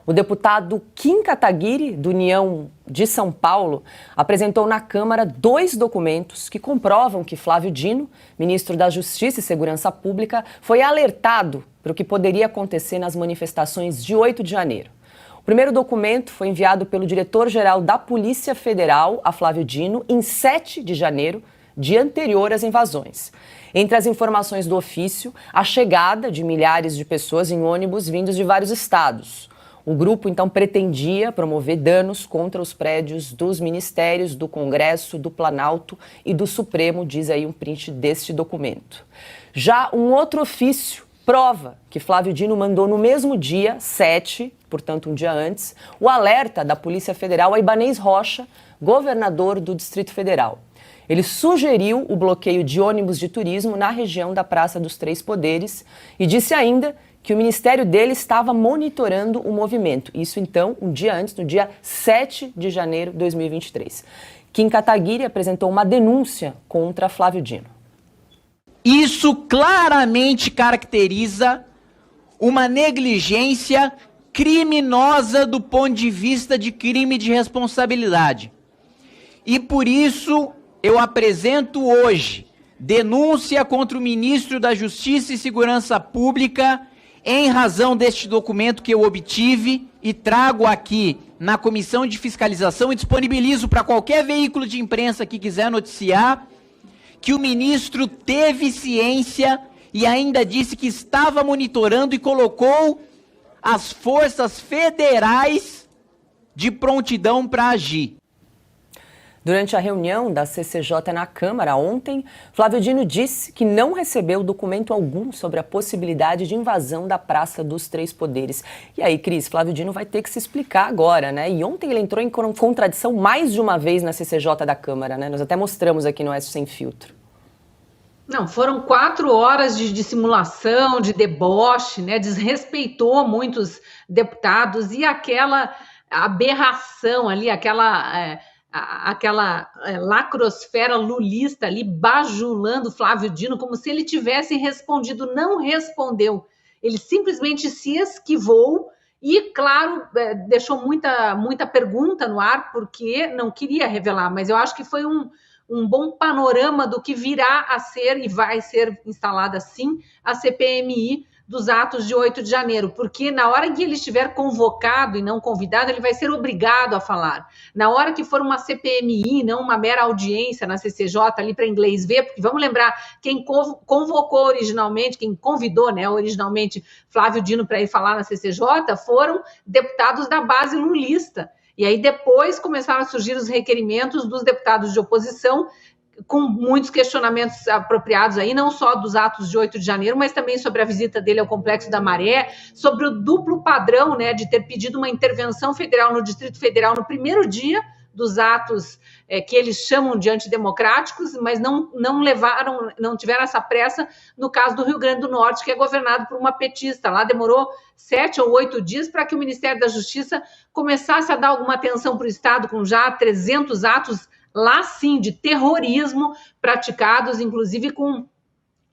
O deputado Kim Kataguiri, do União de São Paulo, apresentou na Câmara 2 documentos que comprovam que Flávio Dino, ministro da Justiça e Segurança Pública, foi alertado para o que poderia acontecer nas manifestações de 8 de janeiro. O primeiro documento foi enviado pelo diretor-geral da Polícia Federal, a Flávio Dino, em 7 de janeiro, dia anterior às invasões. Entre as informações do ofício, a chegada de milhares de pessoas em ônibus vindos de vários estados. O grupo, então, pretendia promover danos contra os prédios dos ministérios, do Congresso, do Planalto e do Supremo, diz aí um print deste documento. Já um outro ofício prova que Flávio Dino mandou no mesmo dia, 7, portanto um dia antes, o alerta da Polícia Federal a Ibanez Rocha, governador do Distrito Federal. Ele sugeriu o bloqueio de ônibus de turismo na região da Praça dos Três Poderes e disse ainda que o ministério dele estava monitorando o movimento. Isso, então, um dia antes, no dia 7 de janeiro de 2023. Kim Kataguiri apresentou uma denúncia contra Flávio Dino. Isso claramente caracteriza uma negligência criminosa do ponto de vista de crime de responsabilidade. E por isso eu apresento hoje denúncia contra o ministro da Justiça e Segurança Pública em razão deste documento que eu obtive e trago aqui na Comissão de Fiscalização e disponibilizo para qualquer veículo de imprensa que quiser noticiar que o ministro teve ciência e ainda disse que estava monitorando e colocou as forças federais de prontidão para agir. Durante a reunião da CCJ na Câmara ontem, Flávio Dino disse que não recebeu documento algum sobre a possibilidade de invasão da Praça dos Três Poderes. E aí, Cris, Flávio Dino vai ter que se explicar agora, né? E ontem ele entrou em contradição mais de uma vez na CCJ da Câmara, né? Nós até mostramos aqui no Oeste Sem Filtro. Não, foram 4 horas de dissimulação, de deboche, né? Desrespeitou muitos deputados e aquela aberração ali, aquela lacrosfera lulista ali bajulando Flávio Dino como se ele tivesse respondido. Não respondeu. Ele simplesmente se esquivou e, claro, deixou muita pergunta no ar porque não queria revelar, mas eu acho que foi um bom panorama do que virá a ser e vai ser instalada, sim, a CPMI dos atos de 8 de janeiro, porque na hora que ele estiver convocado e não convidado, ele vai ser obrigado a falar. Na hora que for uma CPMI, não uma mera audiência na CCJ ali para inglês ver, porque vamos lembrar, quem convocou originalmente, quem convidou, né, originalmente Flávio Dino para ir falar na CCJ foram deputados da base lulista. E aí depois começaram a surgir os requerimentos dos deputados de oposição, com muitos questionamentos apropriados aí, não só dos atos de 8 de janeiro, mas também sobre a visita dele ao Complexo da Maré, sobre o duplo padrão, né, de ter pedido uma intervenção federal no Distrito Federal no primeiro dia dos atos que eles chamam de antidemocráticos, mas não tiveram essa pressa no caso do Rio Grande do Norte, que é governado por uma petista. Lá demorou 7 ou 8 dias para que o Ministério da Justiça começasse a dar alguma atenção para o Estado, com já 300 atos lá sim, de terrorismo praticados, inclusive com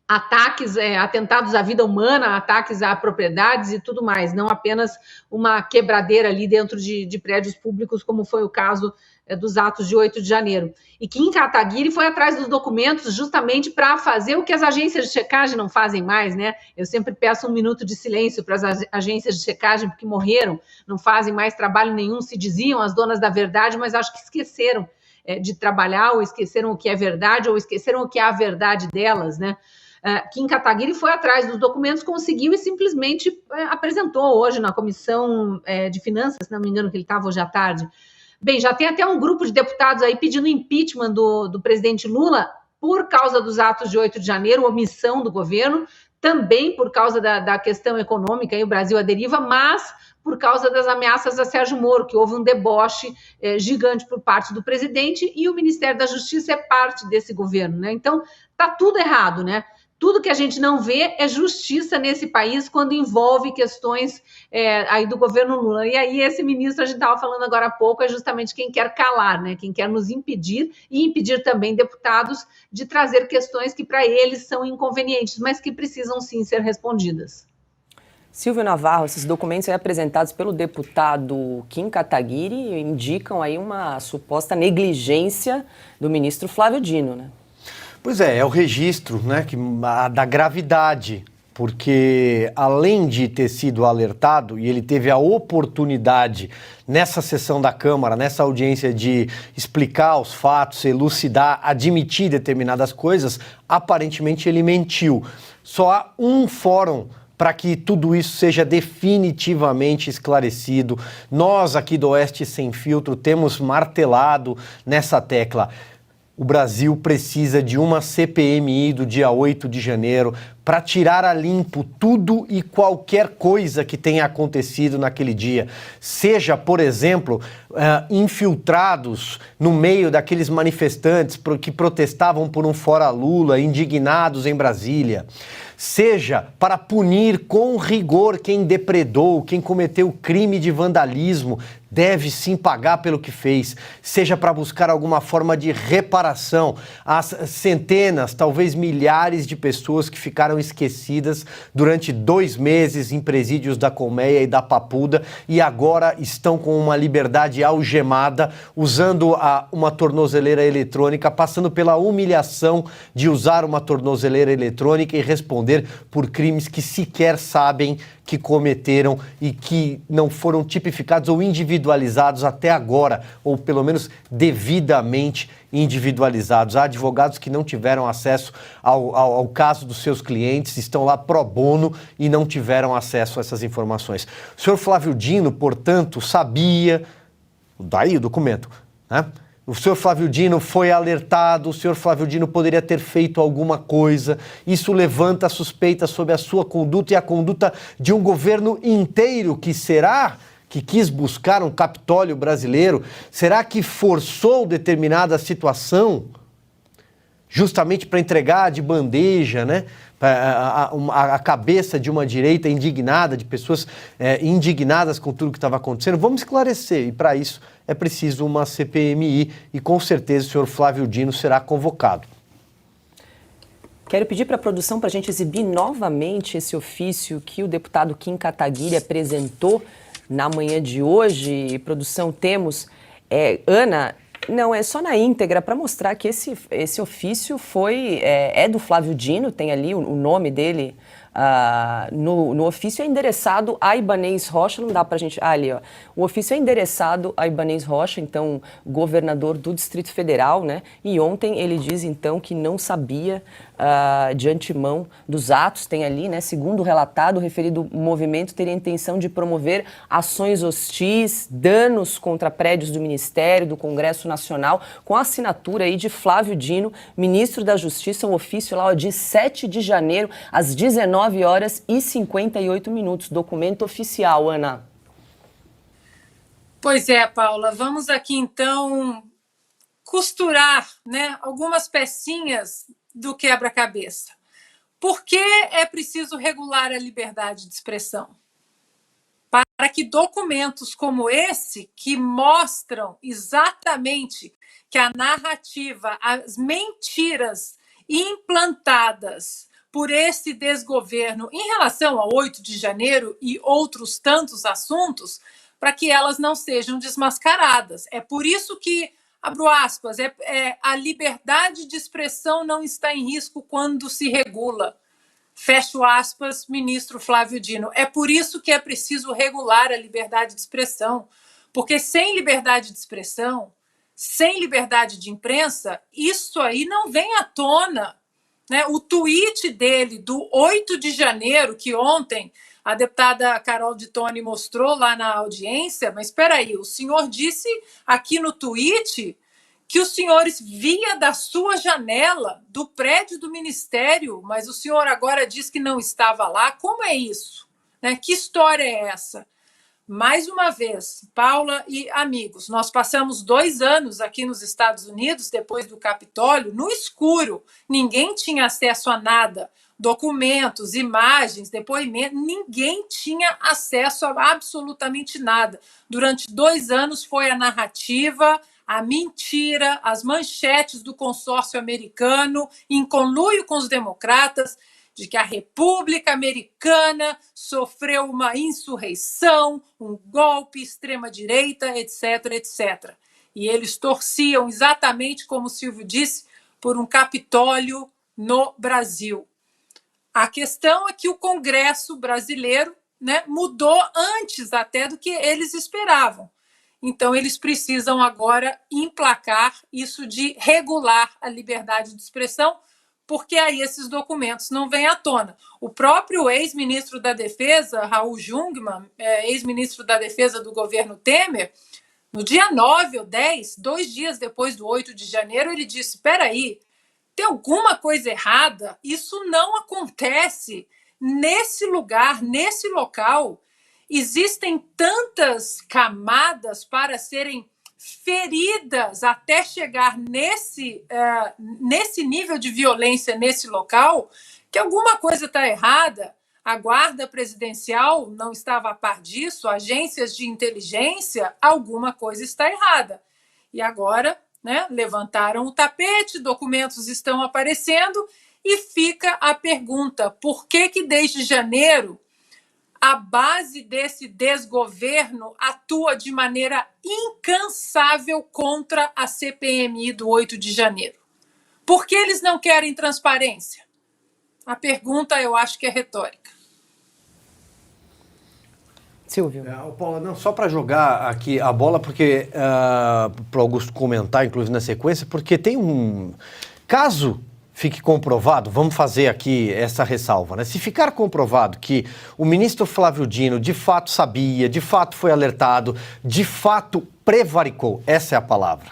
ataques, atentados à vida humana, ataques a propriedades e tudo mais, não apenas uma quebradeira ali dentro de prédios públicos, como foi o caso dos atos de 8 de janeiro. E Kim Kataguiri foi atrás dos documentos justamente para fazer o que as agências de checagem não fazem mais, né? Eu sempre peço um minuto de silêncio para as agências de checagem, porque morreram, não fazem mais trabalho nenhum, se diziam as donas da verdade, mas acho que esqueceram de trabalhar, ou esqueceram o que é verdade, ou esqueceram o que é a verdade delas, né? Kim Kataguiri foi atrás dos documentos, conseguiu e simplesmente apresentou hoje na Comissão de Finanças, se não me engano que ele estava hoje à tarde. Bem, já tem até um grupo de deputados aí pedindo impeachment do presidente Lula por causa dos atos de 8 de janeiro, omissão do governo, também por causa da questão econômica e o Brasil à deriva, mas por causa das ameaças a Sérgio Moro, que houve um deboche gigante por parte do presidente e o Ministério da Justiça é parte desse governo, né? Então, tá tudo errado, né? Tudo que a gente não vê é justiça nesse país quando envolve questões aí do governo Lula. E aí esse ministro, a gente estava falando agora há pouco, é justamente quem quer calar, né? Quem quer nos impedir e impedir também deputados de trazer questões que para eles são inconvenientes, mas que precisam sim ser respondidas. Silvio Navarro, esses documentos aí apresentados pelo deputado Kim Kataguiri indicam aí uma suposta negligência do ministro Flávio Dino, né? Pois é o registro, né, da gravidade, porque além de ter sido alertado, e ele teve a oportunidade nessa sessão da Câmara, nessa audiência, de explicar os fatos, elucidar, admitir determinadas coisas, aparentemente ele mentiu. Só há um fórum para que tudo isso seja definitivamente esclarecido. Nós aqui do Oeste Sem Filtro temos martelado nessa tecla. O Brasil precisa de uma CPMI do dia 8 de janeiro para tirar a limpo tudo e qualquer coisa que tenha acontecido naquele dia. Seja, por exemplo, infiltrados no meio daqueles manifestantes que protestavam por um fora Lula, indignados em Brasília. Seja para punir com rigor quem depredou, quem cometeu crime de vandalismo, deve sim pagar pelo que fez. Seja para buscar alguma forma de reparação às centenas, talvez milhares de pessoas que ficaram esquecidas durante 2 meses em presídios da Colmeia e da Papuda e agora estão com uma liberdade algemada, usando uma tornozeleira eletrônica, passando pela humilhação de usar uma tornozeleira eletrônica e responder por crimes que sequer sabem que cometeram e que não foram tipificados ou individualizados até agora, ou pelo menos devidamente individualizados. Há advogados que não tiveram acesso ao caso dos seus clientes, estão lá pro bono e não tiveram acesso a essas informações. O senhor Flávio Dino, portanto, sabia, daí o documento, né? O senhor Flávio Dino foi alertado, o senhor Flávio Dino poderia ter feito alguma coisa. Isso levanta suspeitas sobre a sua conduta e a conduta de um governo inteiro que quis buscar um Capitólio brasileiro? Será que forçou determinada situação justamente para entregar de bandeja, né, a cabeça de uma direita indignada, de pessoas indignadas com tudo que estava acontecendo? Vamos esclarecer, e para isso é preciso uma CPMI, e com certeza o senhor Flávio Dino será convocado. Quero pedir para a produção para a gente exibir novamente esse ofício que o deputado Kim Kataguiri apresentou na manhã de hoje. Produção, temos. Ana, não, é só na íntegra para mostrar que esse ofício é do Flávio Dino, tem ali o nome dele. No ofício é endereçado a Ibanez Rocha, não dá pra gente... ali, ó. O ofício é endereçado a Ibanez Rocha, então, governador do Distrito Federal, né? E ontem ele diz, então, que não sabia de antemão dos atos. Tem ali, né? Segundo o relatado, o referido movimento teria a intenção de promover ações hostis, danos contra prédios do Ministério, do Congresso Nacional, com a assinatura aí de Flávio Dino, ministro da Justiça, um ofício lá, ó, de 7 de janeiro, às 19h58, documento oficial, Ana. Pois é, Paula, vamos aqui então costurar, né, algumas pecinhas do quebra-cabeça. Por que é preciso regular a liberdade de expressão? Para que documentos como esse, que mostram exatamente que a narrativa, as mentiras implantadas por esse desgoverno em relação ao 8 de janeiro e outros tantos assuntos, para que elas não sejam desmascaradas. É por isso que, abro aspas, a liberdade de expressão não está em risco quando se regula. Fecho aspas, ministro Flávio Dino. É por isso que é preciso regular a liberdade de expressão, porque sem liberdade de expressão, sem liberdade de imprensa, isso aí não vem à tona. Né? O tweet dele do 8 de janeiro, que ontem a deputada Carol de Tone mostrou lá na audiência, mas espera aí, o senhor disse aqui no tweet que os senhores via da sua janela do prédio do Ministério, mas o senhor agora diz que não estava lá. Como é isso? Né? Que história é essa? Mais uma vez, Paula e amigos, nós passamos 2 anos aqui nos Estados Unidos, depois do Capitólio, no escuro. Ninguém tinha acesso a nada. Documentos, imagens, depoimentos, ninguém tinha acesso a absolutamente nada. Durante 2 anos foi a narrativa, a mentira, as manchetes do consórcio americano, em conluio com os democratas, de que a República Americana sofreu uma insurreição, um golpe, extrema-direita, etc., etc. E eles torciam, exatamente como o Silvio disse, por um Capitólio no Brasil. A questão é que o Congresso brasileiro, né, mudou antes até do que eles esperavam. Então, eles precisam agora emplacar isso de regular a liberdade de expressão, porque aí esses documentos não vêm à tona. O próprio ex-ministro da Defesa, Raul Jungmann, ex-ministro da Defesa do governo Temer, no dia 9 ou 10, 2 dias depois do 8 de janeiro, ele disse, espera aí, tem alguma coisa errada? Isso não acontece nesse lugar, nesse local. Existem tantas camadas para serem feridas até chegar nesse nível de violência nesse local, que alguma coisa está errada. A guarda presidencial não estava a par disso, agências de inteligência, alguma coisa está errada. E agora, né, levantaram o tapete, documentos estão aparecendo e fica a pergunta, por que desde janeiro a base desse desgoverno atua de maneira incansável contra a CPMI do 8 de janeiro? Por que eles não querem transparência? A pergunta, eu acho que é retórica. Silvio. Paula, não, só para jogar aqui a bola, porque para o Augusto comentar, inclusive na sequência, porque tem um caso fique comprovado, vamos fazer aqui essa ressalva, né? Se ficar comprovado que o ministro Flávio Dino de fato sabia, de fato foi alertado, de fato prevaricou, essa é a palavra.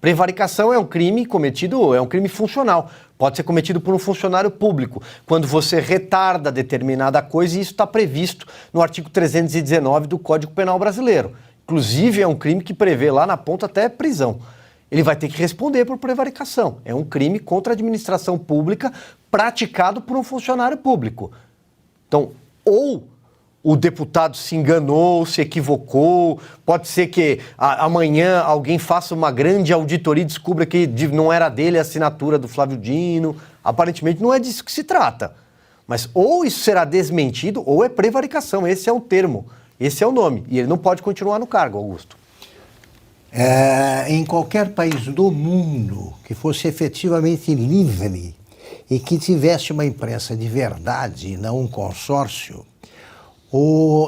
Prevaricação é um crime cometido, é um crime funcional. Pode ser cometido por um funcionário público, quando você retarda determinada coisa, e isso está previsto no artigo 319 do Código Penal Brasileiro. Inclusive, é um crime que prevê lá na ponta até prisão. Ele vai ter que responder por prevaricação. É um crime contra a administração pública praticado por um funcionário público. Então, ou o deputado se enganou, se equivocou, pode ser que amanhã alguém faça uma grande auditoria e descubra que não era dele a assinatura do Flávio Dino. Aparentemente não é disso que se trata. Mas ou isso será desmentido ou é prevaricação. Esse é o termo, esse é o nome. E ele não pode continuar no cargo, Augusto. Em qualquer país do mundo que fosse efetivamente livre e que tivesse uma imprensa de verdade e não um consórcio,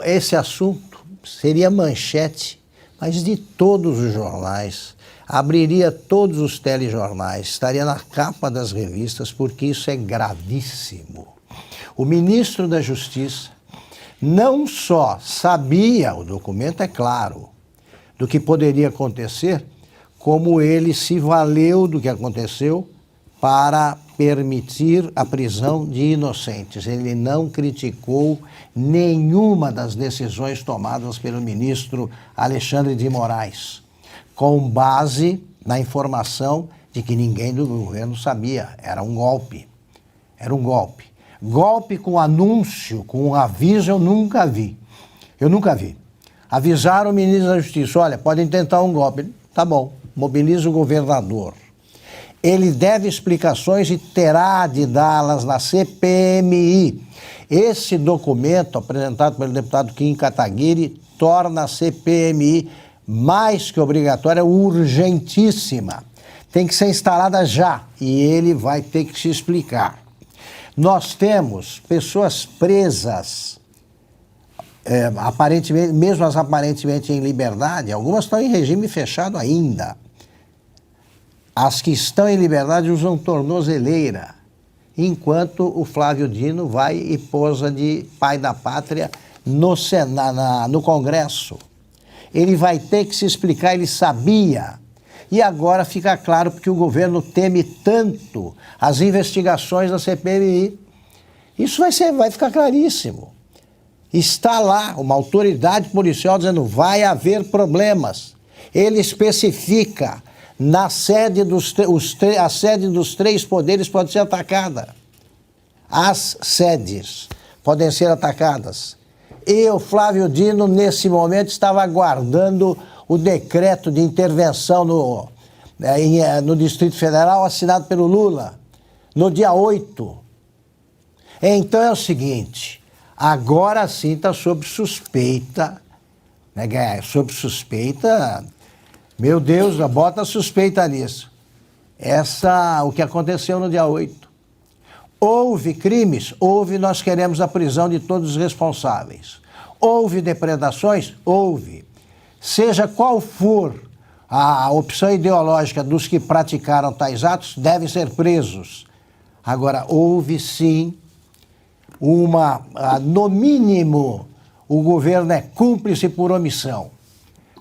esse assunto seria manchete, mas de todos os jornais, abriria todos os telejornais, estaria na capa das revistas, porque isso é gravíssimo. O ministro da Justiça não só sabia, o documento é claro, do que poderia acontecer, como ele se valeu do que aconteceu para permitir a prisão de inocentes. Ele não criticou nenhuma das decisões tomadas pelo ministro Alexandre de Moraes, com base na informação de que ninguém do governo sabia. Era um golpe. Era um golpe. Golpe com anúncio, com aviso, eu nunca vi. Eu nunca vi. Avisaram o ministro da Justiça, olha, podem tentar um golpe. Tá bom, mobiliza o governador. Ele deve explicações e terá de dá-las na CPMI. Esse documento, apresentado pelo deputado Kim Kataguiri, torna a CPMI mais que obrigatória, urgentíssima. Tem que ser instalada já e ele vai ter que se explicar. Nós temos pessoas presas, aparentemente, mesmo as aparentemente em liberdade, algumas estão em regime fechado ainda. As que estão em liberdade usam tornozeleira, enquanto o Flávio Dino vai e posa de pai da pátria no Congresso. Ele vai ter que se explicar, ele sabia. E agora fica claro porque o governo teme tanto as investigações da CPMI. Isso vai ficar claríssimo. Está lá uma autoridade policial dizendo vai haver problemas. Ele especifica, a sede dos 3 poderes pode ser atacada. As sedes podem ser atacadas. E o Flávio Dino, nesse momento, estava aguardando o decreto de intervenção no Distrito Federal assinado pelo Lula, no dia 8. Então é o seguinte, agora sim está sob suspeita, né, sob suspeita, meu Deus, bota suspeita nisso. O que aconteceu no dia 8. Houve crimes? Houve, nós queremos a prisão de todos os responsáveis. Houve depredações? Houve. Seja qual for a opção ideológica dos que praticaram tais atos, devem ser presos. Agora, houve sim no mínimo, o governo é cúmplice por omissão.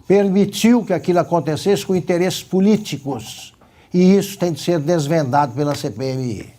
Permitiu que aquilo acontecesse com interesses políticos. E isso tem de ser desvendado pela CPMI.